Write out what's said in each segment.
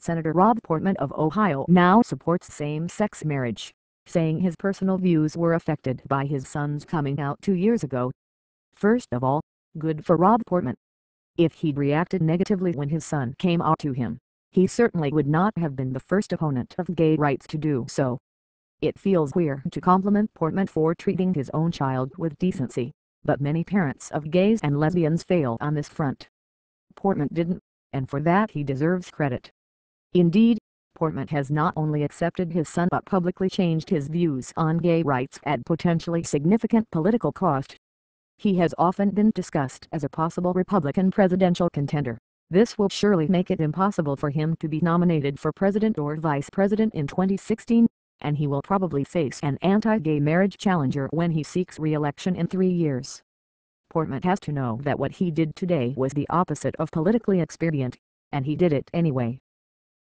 Senator Rob Portman of Ohio now supports same-sex marriage, saying his personal views were affected by his son's coming out 2 years ago. First of all, good for Rob Portman. If he'd reacted negatively when his son came out to him, he certainly would not have been the first opponent of gay rights to do so. It feels weird to compliment Portman for treating his own child with decency, but many parents of gays and lesbians fail on this front. Portman didn't, and for that he deserves credit. Indeed, Portman has not only accepted his son but publicly changed his views on gay rights at potentially significant political cost. He has often been discussed as a possible Republican presidential contender. This will surely make it impossible for him to be nominated for president or vice president in 2016, and he will probably face an anti-gay marriage challenger when he seeks re-election in 3 years. Portman has to know that what he did today was the opposite of politically expedient, and he did it anyway.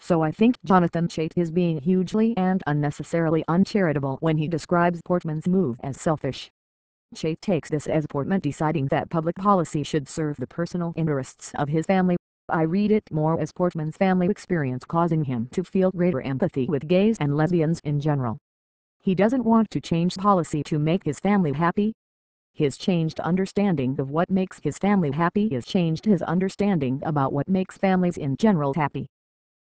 So I think Jonathan Chait is being hugely and unnecessarily uncharitable when he describes Portman's move as selfish. Chait takes this as Portman deciding that public policy should serve the personal interests of his family. I read it more as Portman's family experience causing him to feel greater empathy with gays and lesbians in general. He doesn't want to change policy to make his family happy. His changed understanding of what makes his family happy has changed his understanding about what makes families in general happy.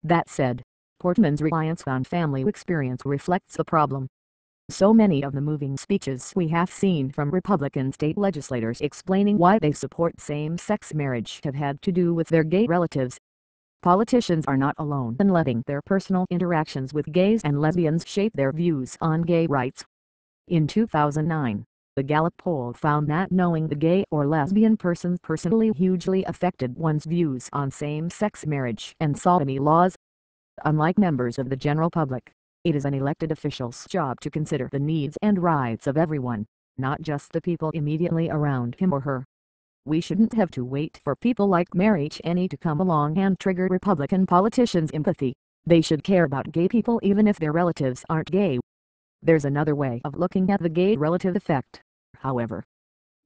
That said, Portman's reliance on family experience reflects the problem. So many of the moving speeches we have seen from Republican state legislators explaining why they support same-sex marriage have had to do with their gay relatives. Politicians are not alone in letting their personal interactions with gays and lesbians shape their views on gay rights. In 2009, the Gallup poll found that knowing the gay or lesbian person personally hugely affected one's views on same-sex marriage and sodomy laws. Unlike members of the general public, it is an elected official's job to consider the needs and rights of everyone, not just the people immediately around him or her. We shouldn't have to wait for people like Mary Cheney to come along and trigger Republican politicians' empathy. They should care about gay people even if their relatives aren't gay. There's another way of looking at the gay relative effect, however.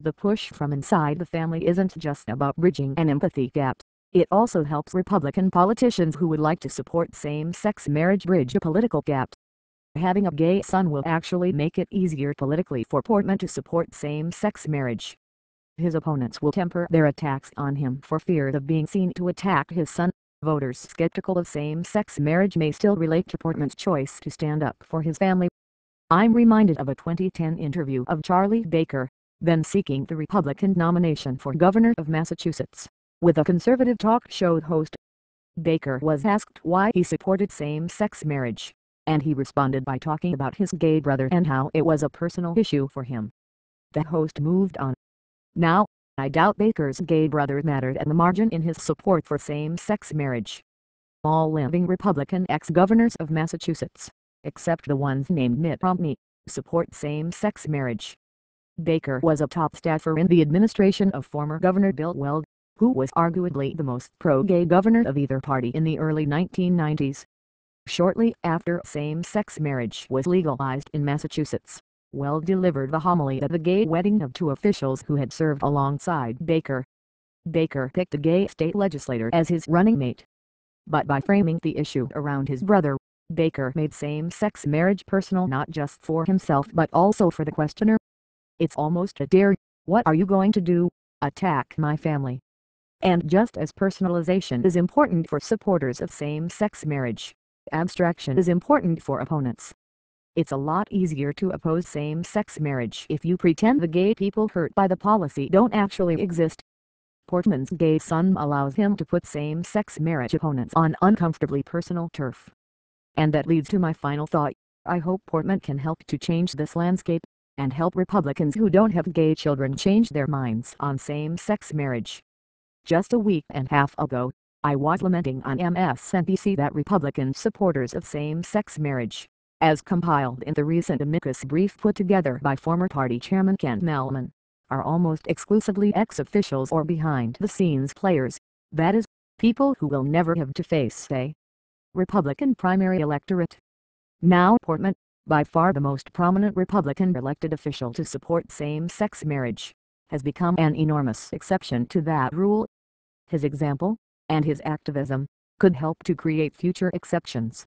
The push from inside the family isn't just about bridging an empathy gap. It also helps Republican politicians who would like to support same-sex marriage bridge a political gap. Having a gay son will actually make it easier politically for Portman to support same-sex marriage. His opponents will temper their attacks on him for fear of being seen to attack his son. Voters skeptical of same-sex marriage may still relate to Portman's choice to stand up for his family. I'm reminded of a 2010 interview of Charlie Baker, then seeking the Republican nomination for governor of Massachusetts, with a conservative talk show host. Baker was asked why he supported same-sex marriage, and he responded by talking about his gay brother and how it was a personal issue for him. The host moved on. Now, I doubt Baker's gay brother mattered at the margin in his support for same-sex marriage. All living Republican ex-governors of Massachusetts, except the ones named Mitt Romney, support same-sex marriage. Baker was a top staffer in the administration of former Governor Bill Weld, who was arguably the most pro-gay governor of either party in the early 1990s. Shortly after same-sex marriage was legalized in Massachusetts, Weld delivered the homily at the gay wedding of 2 officials who had served alongside Baker. Baker picked a gay state legislator as his running mate. But by framing the issue around his brother, Baker made same-sex marriage personal not just for himself but also for the questioner. It's almost a dare. What are you going to do? Attack my family? And just as personalization is important for supporters of same-sex marriage, abstraction is important for opponents. It's a lot easier to oppose same-sex marriage if you pretend the gay people hurt by the policy don't actually exist. Portman's gay son allows him to put same-sex marriage opponents on uncomfortably personal turf. And that leads to my final thought. I hope Portman can help to change this landscape, and help Republicans who don't have gay children change their minds on same-sex marriage. Just a week and a half ago, I was lamenting on MSNBC that Republican supporters of same-sex marriage, as compiled in the recent amicus brief put together by former party chairman Ken Mehlman, are almost exclusively ex-officials or behind-the-scenes players, that is, people who will never have to face a Republican primary electorate. Now Portman, by far the most prominent Republican elected official to support same-sex marriage, has become an enormous exception to that rule. His example, and his activism, could help to create future exceptions.